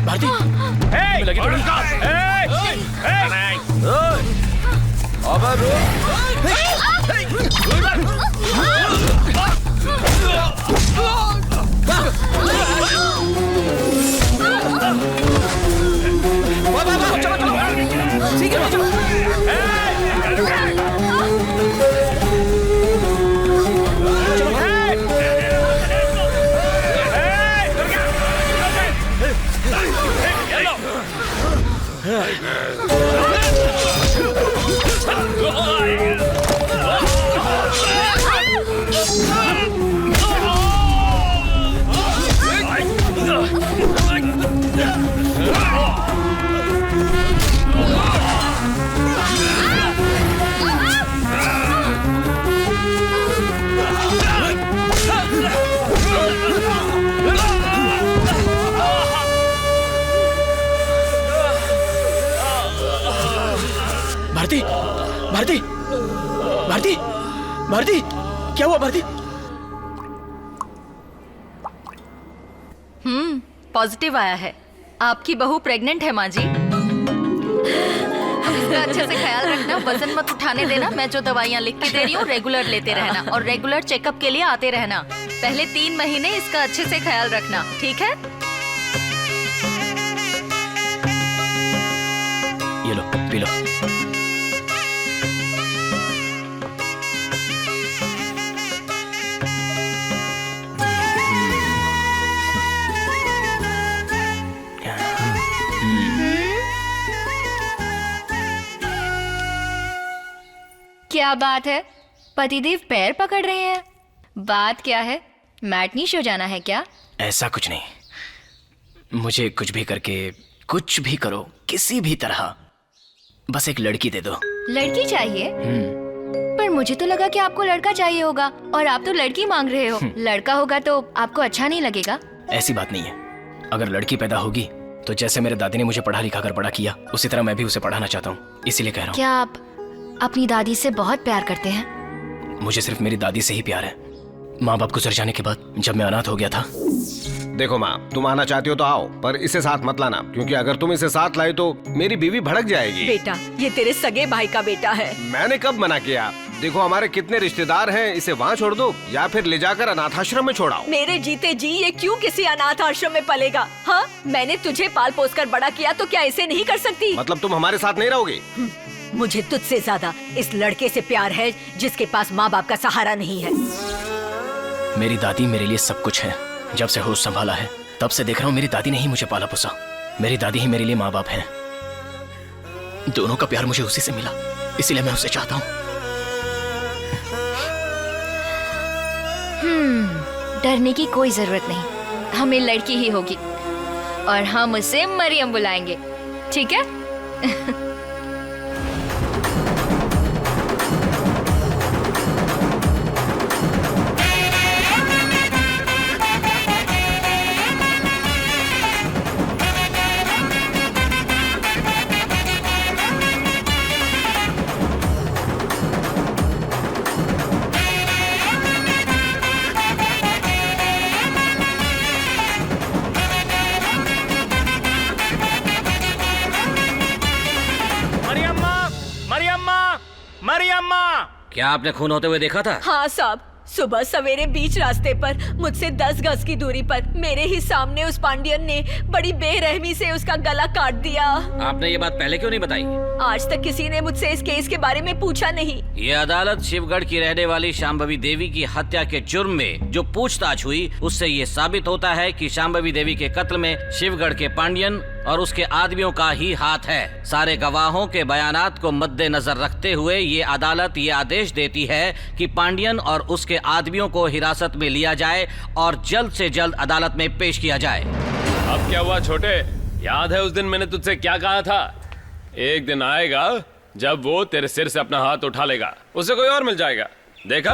भारती लगी तो भारती भारती भारती भारती क्या हुआ भारती? पॉजिटिव आया है। आपकी बहू प्रेग्नेंट है माँ जी। इसका अच्छे से ख्याल रखना, वजन मत उठाने देना। मैं जो दवाइयाँ लिख के दे रही हूँ रेगुलर लेते रहना और रेगुलर चेकअप के लिए आते रहना। पहले 3 महीने इसका अच्छे से ख्याल रखना, ठीक है? ये लो पी लो। क्या बात है, पतिदेव पैर पकड़ रहे हैं? बात क्या है? मैटनी शो जाना है क्या? ऐसा कुछ नहीं, मुझे कुछ भी करके कुछ भी करो, किसी भी तरह बस एक लड़की दे दो। लड़की चाहिए? पर मुझे तो लगा कि आपको लड़का चाहिए होगा और आप तो लड़की मांग रहे हो। लड़का होगा तो आपको अच्छा नहीं लगेगा? ऐसी बात नहीं है, अगर लड़की पैदा होगी तो जैसे मेरे दादी ने मुझे पढ़ा लिखा कर बड़ा किया उसी तरह मैं भी उसे पढ़ाना चाहता हूँ, इसीलिए कह रहा हूँ। क्या आप अपनी दादी से बहुत प्यार करते हैं? मुझे सिर्फ मेरी दादी से ही प्यार है। माँ बाप गुजर जाने के बाद जब मैं अनाथ हो गया था। देखो माँ, तुम आना चाहती हो तो आओ, पर इसे साथ मत लाना, क्योंकि अगर तुम इसे साथ लाई तो मेरी बीवी भड़क जाएगी। बेटा, ये तेरे सगे भाई का बेटा है। मैंने कब मना किया? देखो हमारे कितने रिश्तेदार हैं, इसे वहाँ छोड़ दो या फिर ले जाकर अनाथ आश्रम में छोड़ाओ। मेरे जीते जी ये क्यों किसी अनाथ आश्रम में पलेगा? हाँ, मैंने तुझे पाल पोस कर बड़ा किया तो क्या इसे नहीं कर सकती? मतलब तुम हमारे साथ नहीं रहोगे? मुझे तुझसे ज्यादा इस लड़के से प्यार है जिसके पास माँ बाप का सहारा नहीं है। मेरी दादी मेरे लिए सब कुछ है। जब से होश संभाला है तब से देख रहा हूँ मेरी दादी ने ही मुझे पाला पोसा। मेरी दादी ही मेरे लिए माँ बाप है। दोनों का प्यार मुझे उसी से मिला, इसीलिए मैं उसे चाहता हूँ। डरने की कोई जरूरत नहीं, हमें लड़की ही होगी और हम उसे मरियम बुलाएंगे, ठीक है? क्या आपने खून होते हुए देखा था? हाँ साहब, सुबह सवेरे बीच रास्ते पर मुझसे 10 गज की दूरी पर मेरे ही सामने उस पांडियन ने बड़ी बेरहमी से उसका गला काट दिया। आपने ये बात पहले क्यों नहीं बताई? आज तक किसी ने मुझसे इस केस के बारे में पूछा नहीं। ये अदालत शिवगढ़ की रहने वाली शांभवी देवी की हत्या के जुर्म में जो पूछताछ हुई उससे ये साबित होता है कि शांभवी देवी के कत्ल में शिवगढ़ के पांडियन और उसके आदमियों का ही हाथ है। सारे गवाहों के बयानात को मद्देनजर रखते हुए ये अदालत ये आदेश देती है कि पांडियन और उसके आदमियों को हिरासत में लिया जाए और जल्द से जल्द अदालत में पेश किया जाए। अब क्या हुआ छोटे, याद है उस दिन मैंने तुझसे क्या कहा था? एक दिन आएगा जब वो तेरे सिर से अपना हाथ उठा लेगा, उसे कोई और मिल जाएगा। देखा,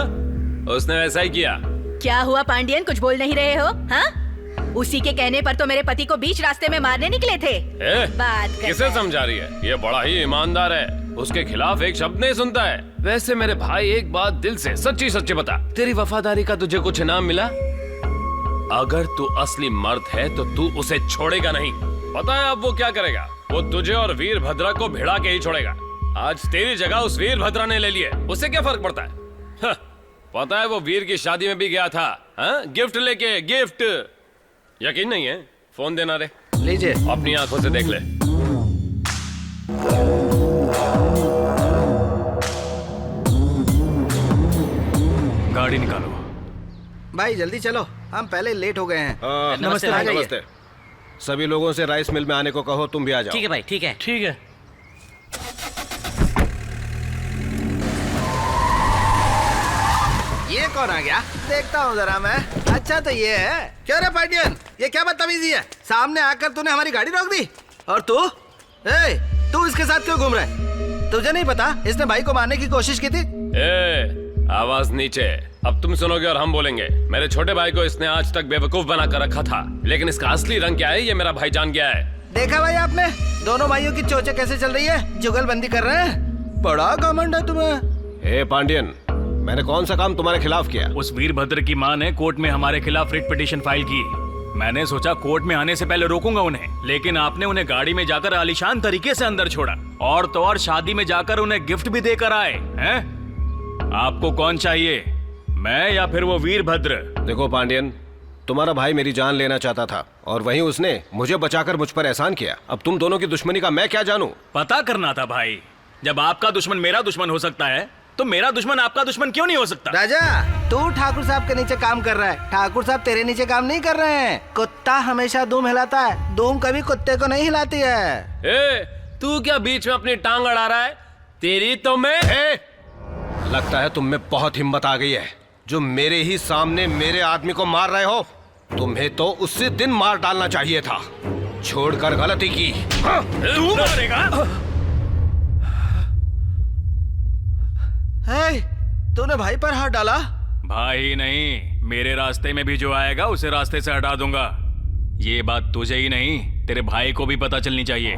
उसने वैसा ही किया। क्या हुआ पांडियन, कुछ बोल नहीं रहे हो? हाँ, उसी के कहने पर तो मेरे पति को बीच रास्ते में मारने निकले थे। बात किसे समझा रही है? ये बड़ा ही ईमानदार है, उसके खिलाफ एक शब्द नहीं सुनता है। वैसे मेरे भाई, एक बात दिल से सच्ची सच्ची बता, तेरी वफादारी का तुझे कुछ इनाम मिला? अगर तू असली मर्द है तो तू उसे छोड़ेगा नहीं। पता है अब वो क्या करेगा? वो तुझे और वीरभद्रा को भिड़ा के ही छोड़ेगा। आज तेरी जगह उस वीरभद्रा ने ले ली है, उससे क्या फर्क पड़ता है? हाँ, पता है वो वीर की शादी में भी गया था, हाँ? गिफ्ट लेके, गिफ्ट। यकीन नहीं है? फोन देना रे, लीजिए। अपनी आंखों से देख ले। गाड़ी निकालो। भाई जल्दी चलो, हम पहले लेट हो गए हैं। नमस्ते भाई। नमस्ते। सभी लोगों से राइस मिल में आने को कहो, तुम भी आ जाओ। ठीक है भाई, ठीक है। ठीक है। ये कौन आ गया? देखता हूँ जरा मैं। अच्छा तो ये है। क्यों रे पांडियन, ये क्या बदतमीजी है? सामने आकर तूने हमारी गाड़ी रोक दी। और तू तू इसके साथ क्यों घूम रहा है? तुझे नहीं पता इसने भाई को मारने की कोशिश की थी? आवाज नीचे। अब तुम सुनोगे और हम बोलेंगे। मेरे छोटे भाई को इसने आज तक बेवकूफ बना कर रखा था, लेकिन इसका असली रंग क्या है ये मेरा भाई जान गया है। देखा भाई आपने दोनों भाइयों की चोचें कैसे चल रही है? जुगलबंदी कर रहे हैं। बड़ा घमंड है तुम्हें। पांडियन, मैंने कौन सा काम तुम्हारे खिलाफ किया? उस वीरभद्र की माँ ने कोर्ट में हमारे खिलाफ रिट पिटीशन फाइल की। मैंने सोचा कोर्ट में आने से पहले रोकूंगा उन्हें, लेकिन आपने उन्हें गाड़ी में जाकर आलीशान तरीके से अंदर छोड़ा, और तो और शादी में जाकर उन्हें गिफ्ट भी देकर आए हैं। आपको कौन चाहिए, मैं या फिर वो वीरभद्र? देखो पांडियन, तुम्हारा भाई मेरी जान लेना चाहता था और वहीं उसने मुझे बचाकर मुझ पर एहसान किया। अब तुम दोनों की दुश्मनी का मैं क्या जानूं? पता करना था भाई। जब आपका दुश्मन मेरा दुश्मन हो सकता है तो मेरा दुश्मन आपका दुश्मन क्यों नहीं हो सकता? राजा, तू ठाकुर साहब के नीचे काम कर रहा है, ठाकुर साहब तेरे नीचे काम नहीं कर रहे हैं। कुत्ता हमेशा दूम हिलाता है, दूम कभी कुत्ते को नहीं हिलाती है। तू क्या बीच में अपनी टांग अड़ा रहा है? तेरी तो मैं। लगता है तुम में बहुत हिम्मत आ गई है, जो मेरे ही सामने मेरे आदमी को मार रहे हो। तुम्हें तो उसी दिन मार डालना चाहिए था, छोड़कर गलती की। तू मारेगा? तूने भाई पर हाथ डाला? भाई नहीं, मेरे रास्ते में भी जो आएगा उसे रास्ते से हटा दूंगा। ये बात तुझे ही नहीं, तेरे भाई को भी पता चलनी चाहिए।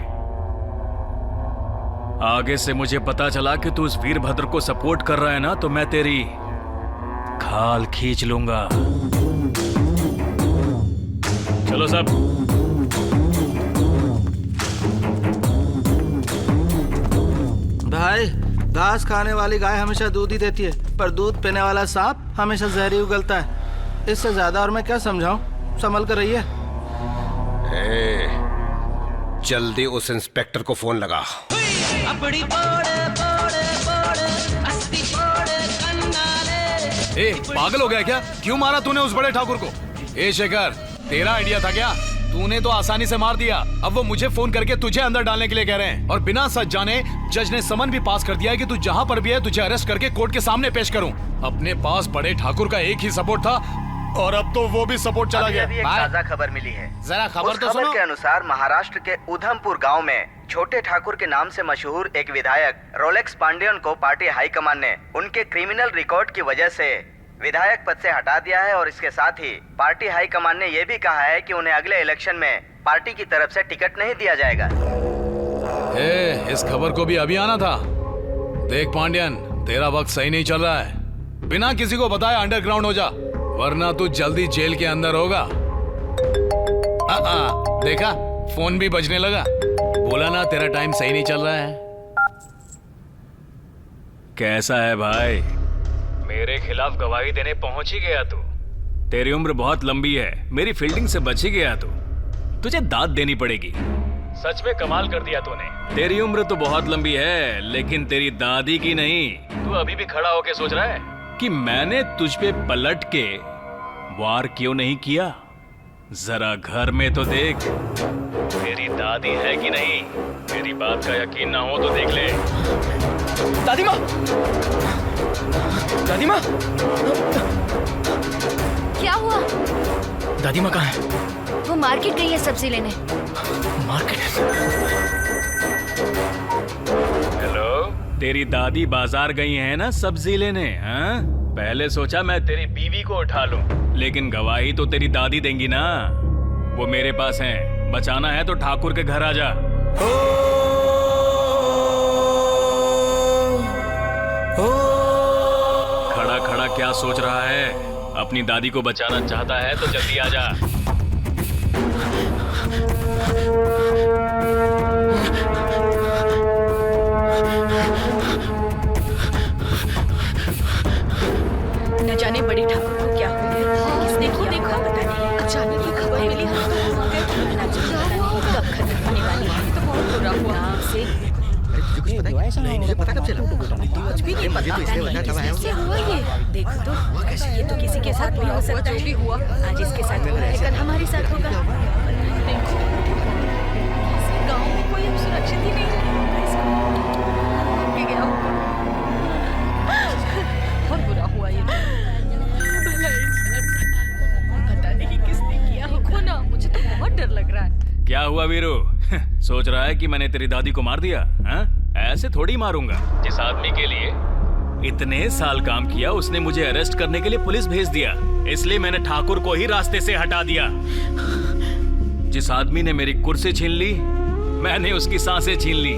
आगे से मुझे पता चला कि तू उस वीरभद्र को सपोर्ट कर रहा है ना, तो मैं तेरी खाल खींच लूंगा। चलो सब। भाई, घास खाने वाली गाय हमेशा दूध ही देती है, पर दूध पीने वाला सांप हमेशा जहर ही उगलता है। इससे ज्यादा और मैं क्या समझाऊं? संभल कर रहिए। जल्दी उस इंस्पेक्टर को फोन लगा। पागल हो गया क्या? क्यों मारा तूने उस बड़े ठाकुर को? शेखर, तेरा आइडिया था क्या? तूने तो आसानी से मार दिया। अब वो मुझे फोन करके तुझे अंदर डालने के लिए कह रहे हैं, और बिना सच जाने जज ने समन भी पास कर दिया है कि तू जहाँ पर भी है तुझे अरेस्ट करके कोर्ट के सामने पेश करूं। अपने पास बड़े ठाकुर का एक ही सपोर्ट था और अब तो वो भी सपोर्ट चला गया। अभी एक ताजा खबर मिली है। जरा खबर तो सुनो। के अनुसार महाराष्ट्र के उधमपुर गांव में छोटे ठाकुर के नाम से मशहूर एक विधायक रोलेक्स पांडियन को पार्टी हाईकमान ने उनके क्रिमिनल रिकॉर्ड की वजह से विधायक पद से हटा दिया है, और इसके साथ ही पार्टी हाईकमान ने यह भी कहा है कि उन्हें अगले इलेक्शन में पार्टी की तरफ से टिकट नहीं दिया जाएगा। इस खबर को भी अभी आना था। देख पांडियन, तेरा वक्त सही नहीं चल रहा है। बिना किसी को बताए अंडरग्राउंड हो जा, वरना तू जल्दी जेल के अंदर होगा। देखा, फोन भी बजने लगा। बोला ना तेरा टाइम सही नहीं चल रहा है। कैसा है भाई? मेरे खिलाफ गवाही देने पहुंच ही गया तू। तेरी उम्र बहुत लंबी है, मेरी फील्डिंग से बच ही गया तू। तुझे दाद देनी पड़ेगी। सच में कमाल कर दिया तूने। तेरी उम्र तो बहुत लंबी है, लेकिन तेरी दादी की नहीं। तू अभी भी खड़ा होके सोच रहा है कि मैंने तुझ पे पलट के वार क्यों नहीं किया? जरा घर में तो देख, तेरी दादी है कि नहीं। मेरी बात का यकीन ना हो तो देख ले। दादी माँ, दादी माँ, क्या हुआ? दादी माँ कहाँ है? वो मार्केट गई है सब्जी लेने। मार्केट? हेलो, तेरी दादी बाजार गई है ना सब्जी लेने? हाँ, पहले सोचा मैं तेरी बीवी को उठा लूं, लेकिन गवाही तो तेरी दादी देंगी ना। वो मेरे पास हैं। बचाना है तो ठाकुर के घर आ जा। खड़ा खड़ा क्या सोच रहा है? अपनी दादी को बचाना चाहता है तो जल्दी आ जा। न जाने बड़ी ठाकुर को क्या हो गया, किसने किया देखा पता नहीं। अचानक ये खबर मिली, हम तो वहाँ गए, ना जाने कब खत्म होने वाली है। तो बहुत बुरा हुआ से नहीं, मुझे पता कब चला? कुछ भी नहीं पता। कैसे हुआ ये? देखो तो, ये तो किसी के साथ भी हो सकता है। हुआ आज इसके साथ हो रहा है, कल हमारे साथ होगा। देखो, गाँव में कोई अब सुरक्षित ही नहीं है। इसको गया होगा। बहुत बुरा हुआ ये। पता नहीं किसने किया होगा ना, मुझे तो बहुत डर लग रहा है। क्या हुआ वीरू? सोच रहा है कि मैंने तेरी दादी को मार दिया? हाँ? ऐसे थोड़ी मारूंगा। जिस आदमी के लिए इतने साल काम किया उसने मुझे अरेस्ट करने के लिए पुलिस भेज दिया, इसलिए मैंने ठाकुर को ही रास्ते से हटा दिया। जिस आदमी ने मेरी कुर्सी छीन ली, मैंने उसकी सांसें छीन ली।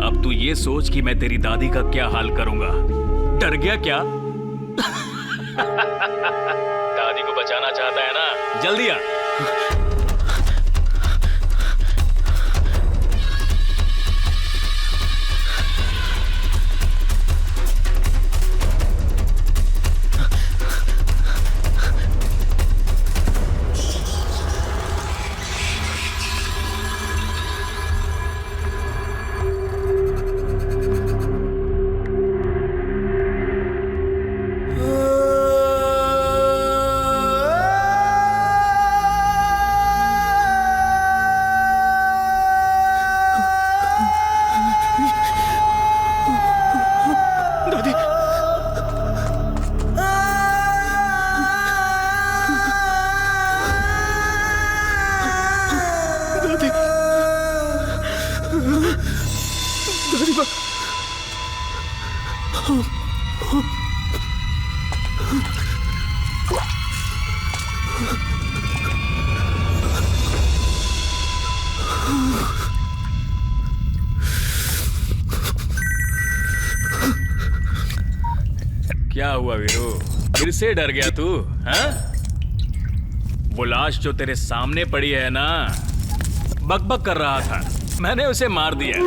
अब तू ये सोच कि मैं तेरी दादी का क्या हाल करूंगा। डर गया क्या? दादी को बचाना चाहता है ना? जल्दी आ। क्या हुआ वीरू? फिर से डर गया तू? हाँ? वो लाश जो तेरे सामने पड़ी है ना, बकबक कर रहा था, मैंने उसे मार दिया।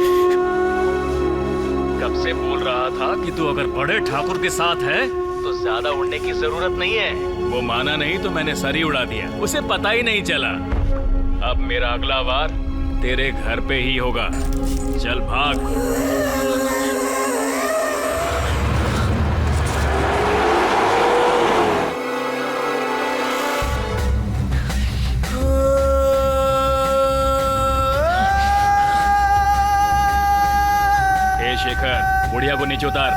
कब से बोल रहा था कि तू अगर बड़े ठाकुर के साथ है तो ज्यादा उड़ने की जरूरत नहीं है। वो माना नहीं तो मैंने सर ही उड़ा दिया, उसे पता ही नहीं चला। अब मेरा अगला वार तेरे घर पे ही होगा। चल भाग। शेखर, बुढ़िया को नीचे उतार।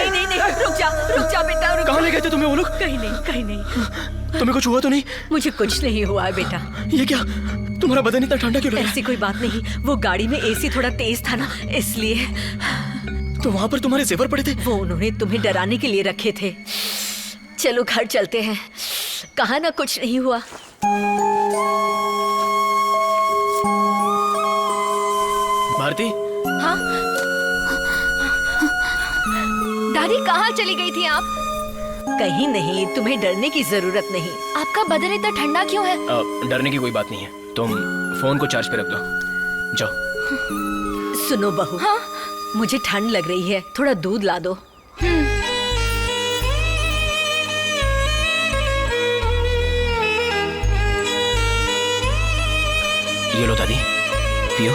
नहीं, रुक जा बेटा, रुक। कहाँ ले गए थे तुम्हें वो लोग? कहीं नहीं। तुम्हें कुछ हुआ तो नहीं? मुझे कुछ नहीं हुआ है बेटा। ये क्या? तुम्हारा बदन इतना ठंडा क्यों लग रहा है? ऐसी कोई बात नहीं, वो गाड़ी में एसी थोड़ा तेज था ना, इसलिए। तो वहाँ पर तुम्हारे जेवर पड़े थे? वो उन्होंने तुम्हें डराने के लिए रखे थे। चलो घर चलते हैं, कहा ना कुछ नहीं हुआ। भारती? हाँ? दादी कहाँ चली गई थी आप? कहीं नहीं, तुम्हें डरने की जरूरत नहीं। आपका बदन इतना ठंडा क्यों है? डरने की कोई बात नहीं है, तुम फोन को चार्ज पे रख दो। जाओ। सुनो बहू। हाँ? मुझे ठंड लग रही है, थोड़ा दूध ला दो। ये लो दादी, पियो।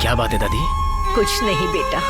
क्या बात है दादी? कुछ नहीं बेटा।